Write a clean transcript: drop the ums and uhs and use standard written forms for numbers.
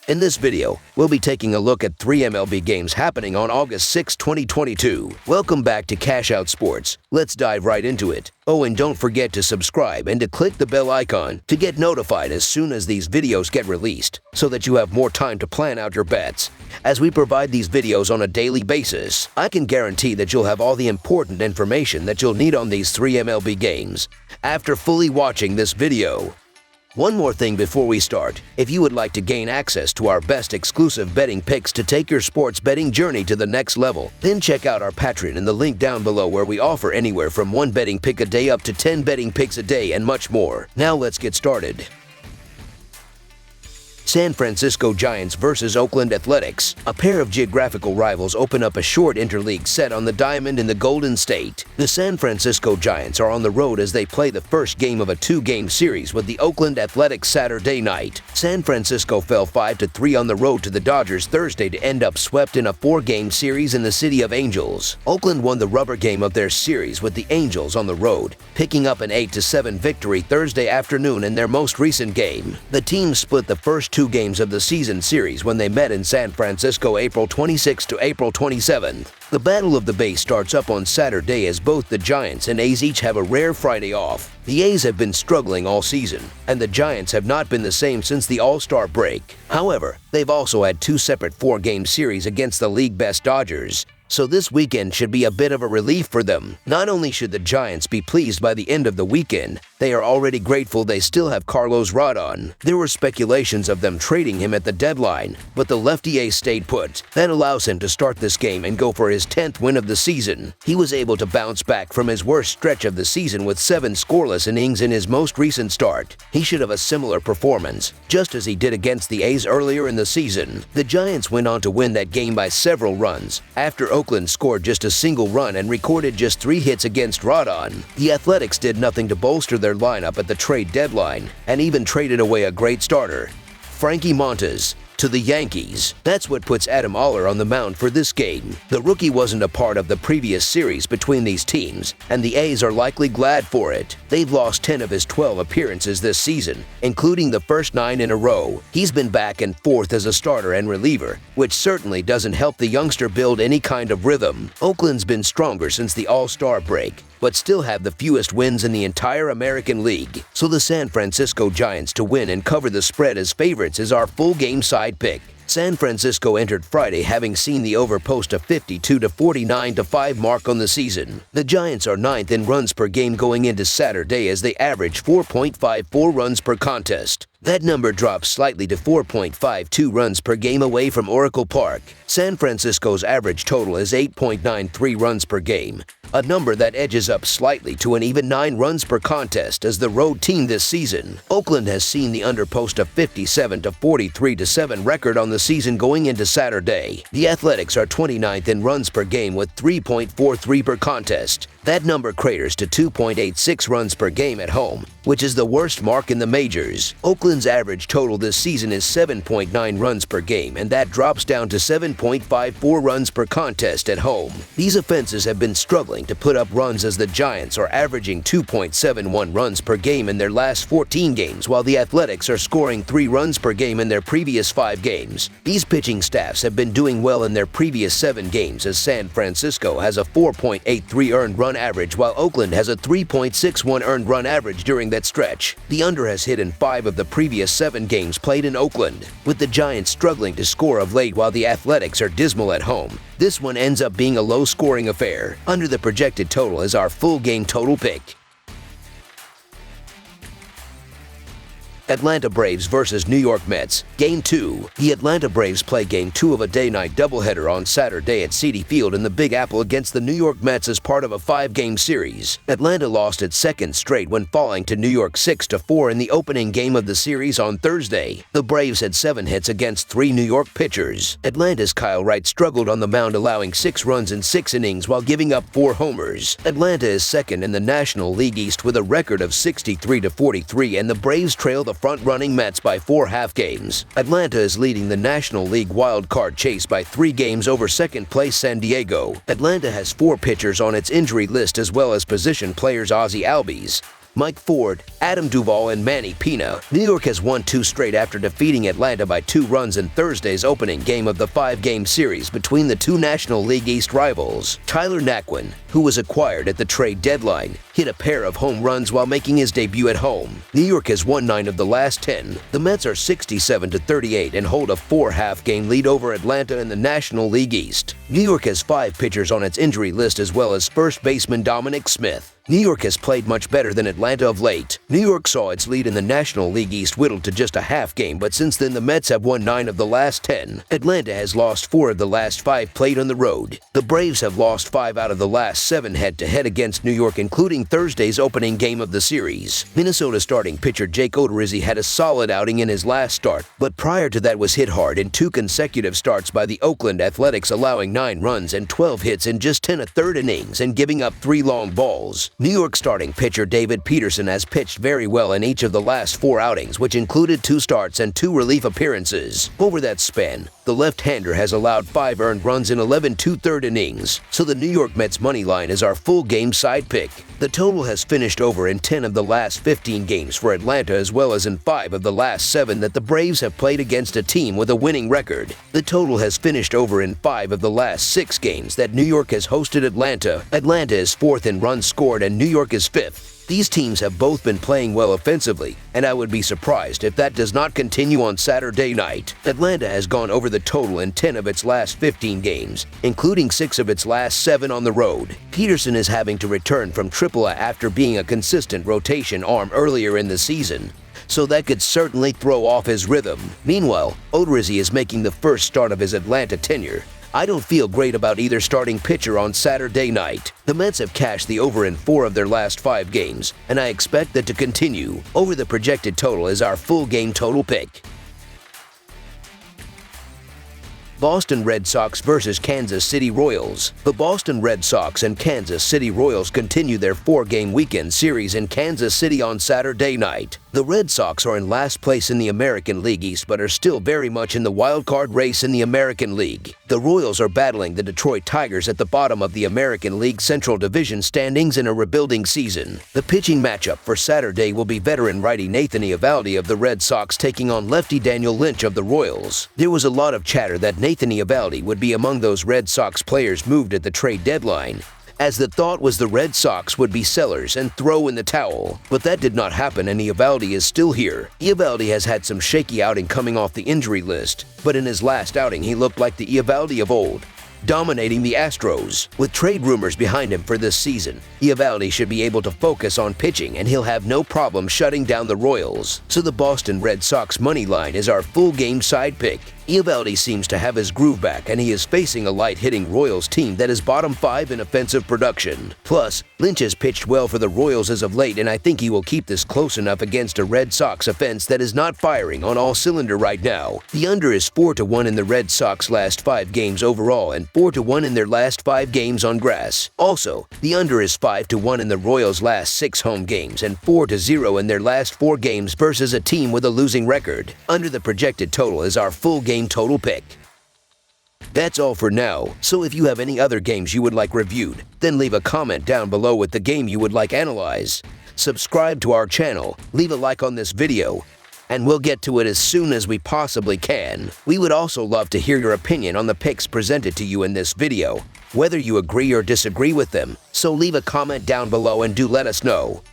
In this video, we'll be taking a look at 3 MLB games happening on August 6, 2022. Welcome back to Cash Out Sports. Let's dive right into it. Oh, and don't forget to subscribe and to click the bell icon to get notified as soon as these videos get released, so that you have more time to plan out your bets. As we provide these videos on a daily basis, I can guarantee that you'll have all the important information that you'll need on these 3 MLB games after fully watching this video. One more thing before we start. If you would like to gain access to our best exclusive betting picks to take your sports betting journey to the next level, then check out our Patreon in the link down below, where we offer anywhere from 1 betting pick a day up to 10 betting picks a day and much more. Now let's get started. San Francisco Giants versus Oakland Athletics. A pair of geographical rivals open up a short interleague set on the diamond in the Golden State. The San Francisco Giants are on the road as they play the first game of a 2-game series with the Oakland Athletics Saturday night. San Francisco fell 5-3 on the road to the Dodgers Thursday to end up swept in a 4-game series in the City of Angels. Oakland won the rubber game of their series with the Angels on the road, picking up an 8-7 victory Thursday afternoon in their most recent game. The teams split the first 2 games of the season series when they met in San Francisco April 26 to April 27. The Battle of the Bay starts up on Saturday as both the Giants and A's each have a rare Friday off. The A's have been struggling all season, and the Giants have not been the same since the All-Star break. However, they've also had 2 separate 4-game series against the league-best Dodgers, so this weekend should be a bit of a relief for them. Not only should the Giants be pleased by the end of the weekend, they are already grateful they still have Carlos Rodon. There were speculations of them trading him at the deadline, but the lefty ace stayed put. That allows him to start this game and go for his 10th win of the season. He was able to bounce back from his worst stretch of the season with 7 scoreless innings in his most recent start. He should have a similar performance, just as he did against the A's earlier in the season. The Giants went on to win that game by several runs, after Oakland scored just a single run and recorded just 3 hits against Rodon. The Athletics did nothing to bolster their lineup at the trade deadline, and even traded away a great starter, Frankie Montas, to the Yankees. That's what puts Adam Oller on the mound for this game. The rookie wasn't a part of the previous series between these teams, and the A's are likely glad for it. They've lost 10 of his 12 appearances this season, including the first 9 in a row. He's been back and forth as a starter and reliever, which certainly doesn't help the youngster build any kind of rhythm. Oakland's been stronger since the All-Star break, but still have the fewest wins in the entire American League. So the San Francisco Giants to win and cover the spread as favorites is our full game side pick. San Francisco entered Friday having seen the over post a 52 to 49 to 5 mark on the season. The Giants are 9th in runs per game going into Saturday as they average 4.54 runs per contest. That number drops slightly to 4.52 runs per game away from Oracle Park. San Francisco's average total is 8.93 runs per game, a number that edges up slightly to an even 9 runs per contest as the road team this season. Oakland has seen the under post a 57 to 43 to 7 record on the season going into Saturday. The Athletics are 29th in runs per game with 3.43 per contest. That number craters to 2.86 runs per game at home, which is the worst mark in the majors. Oakland's average total this season is 7.9 runs per game, and that drops down to 7.54 runs per contest at home. These offenses have been struggling to put up runs as the Giants are averaging 2.71 runs per game in their last 14 games, while the Athletics are scoring 3 runs per game in their previous 5 games. These pitching staffs have been doing well in their previous 7 games, as San Francisco has a 4.83 earned run average, while Oakland has a 3.61 earned run average during that stretch. The under has hit in 5 of the previous 7 games played in Oakland, with the Giants struggling to score of late while the Athletics are dismal at home. This one ends up being a low-scoring affair. Under the projected total is our full game total pick. Atlanta Braves versus New York Mets. Game 2. The Atlanta Braves play Game 2 of a day-night doubleheader on Saturday at Citi Field in the Big Apple against the New York Mets as part of a 5-game series. Atlanta lost its 2nd straight when falling to New York 6-4 in the opening game of the series on Thursday. The Braves had 7 hits against 3 New York pitchers. Atlanta's Kyle Wright struggled on the mound, allowing 6 runs in 6 innings while giving up 4 homers. Atlanta is 2nd in the National League East with a record of 63-43, and the Braves trail the front-running Mets by 4 half games. Atlanta is leading the National League wild card chase by 3 games over second-place San Diego. Atlanta has 4 pitchers on its injury list as well as position players Ozzie Albies, Mike Ford, Adam Duvall, and Manny Pina. New York has won 2 straight after defeating Atlanta by 2 runs in Thursday's opening game of the 5-game series between the two National League East rivals. Tyler Naquin, who was acquired at the trade deadline, hit a pair of home runs while making his debut at home. New York has won 9 of the last 10. The Mets are 67-38 and hold a 4-half-game lead over Atlanta in the National League East. New York has 5 pitchers on its injury list as well as first baseman Dominic Smith. New York has played much better than Atlanta of late. New York saw its lead in the National League East whittled to just a half game, but since then the Mets have won 9 of the last 10. Atlanta has lost 4 of the last 5 played on the road. The Braves have lost 5 out of the last 7 head-to-head against New York, including Thursday's opening game of the series. Minnesota starting pitcher Jake Odorizzi had a solid outing in his last start, but prior to that was hit hard in 2 consecutive starts by the Oakland Athletics, allowing 9 runs and 12 hits in just 10 1/3 innings and giving up 3 long balls. New York starting pitcher David Peterson has pitched very well in each of the last 4 outings, which included 2 starts and 2 relief appearances. Over that span, the left-hander has allowed 5 earned runs in 11 2/3 innings, so the New York Mets money line is our full game side pick. The total has finished over in 10 of the last 15 games for Atlanta, as well as in 5 of the last 7 that the Braves have played against a team with a winning record. The total has finished over in 5 of the last 6 games that New York has hosted Atlanta. Atlanta is 4th in runs scored and New York is 5th. These teams have both been playing well offensively, and I would be surprised if that does not continue on Saturday night. Atlanta has gone over the total in 10 of its last 15 games, including 6 of its last 7 on the road. Peterson is having to return from AAA after being a consistent rotation arm earlier in the season, so that could certainly throw off his rhythm. Meanwhile, Odorizzi is making the first start of his Atlanta tenure. I don't feel great about either starting pitcher on Saturday night. The Mets have cashed the over in 4 of their last 5 games, and I expect that to continue. Over the projected total is our full game total pick. Boston Red Sox versus Kansas City Royals. The Boston Red Sox and Kansas City Royals continue their 4-game weekend series in Kansas City on Saturday night. The Red Sox are in last place in the American League East but are still very much in the wild card race in the American League. The Royals are battling the Detroit Tigers at the bottom of the American League Central Division standings in a rebuilding season. The pitching matchup for Saturday will be veteran righty Nathan Eovaldi of the Red Sox taking on lefty Daniel Lynch of the Royals. There was a lot of chatter that Nathan Eovaldi would be among those Red Sox players moved at the trade deadline, as the thought was the Red Sox would be sellers and throw in the towel. But that did not happen, and Eovaldi is still here. Eovaldi has had some shaky outing coming off the injury list, but in his last outing he looked like the Eovaldi of old, dominating the Astros. With trade rumors behind him for this season, Eovaldi should be able to focus on pitching and he'll have no problem shutting down the Royals. So the Boston Red Sox money line is our full game side pick. Eovaldi seems to have his groove back, and he is facing a light-hitting Royals team that is bottom 5 in offensive production. Plus, Lynch has pitched well for the Royals as of late, and I think he will keep this close enough against a Red Sox offense that is not firing on all cylinder right now. The under is 4-1 in the Red Sox last 5 games overall and 4-1 in their last 5 games on grass. Also, the under is 5-1 in the Royals' last 6 home games and 4-0 in their last 4 games versus a team with a losing record. Under the projected total is our full game total pick. That's all for now, so if you have any other games you would like reviewed, then leave a comment down below with the game you would like analyzed. Subscribe to our channel, leave a like on this video, and we'll get to it as soon as we possibly can. We would also love to hear your opinion on the picks presented to you in this video, whether you agree or disagree with them, so leave a comment down below and do let us know.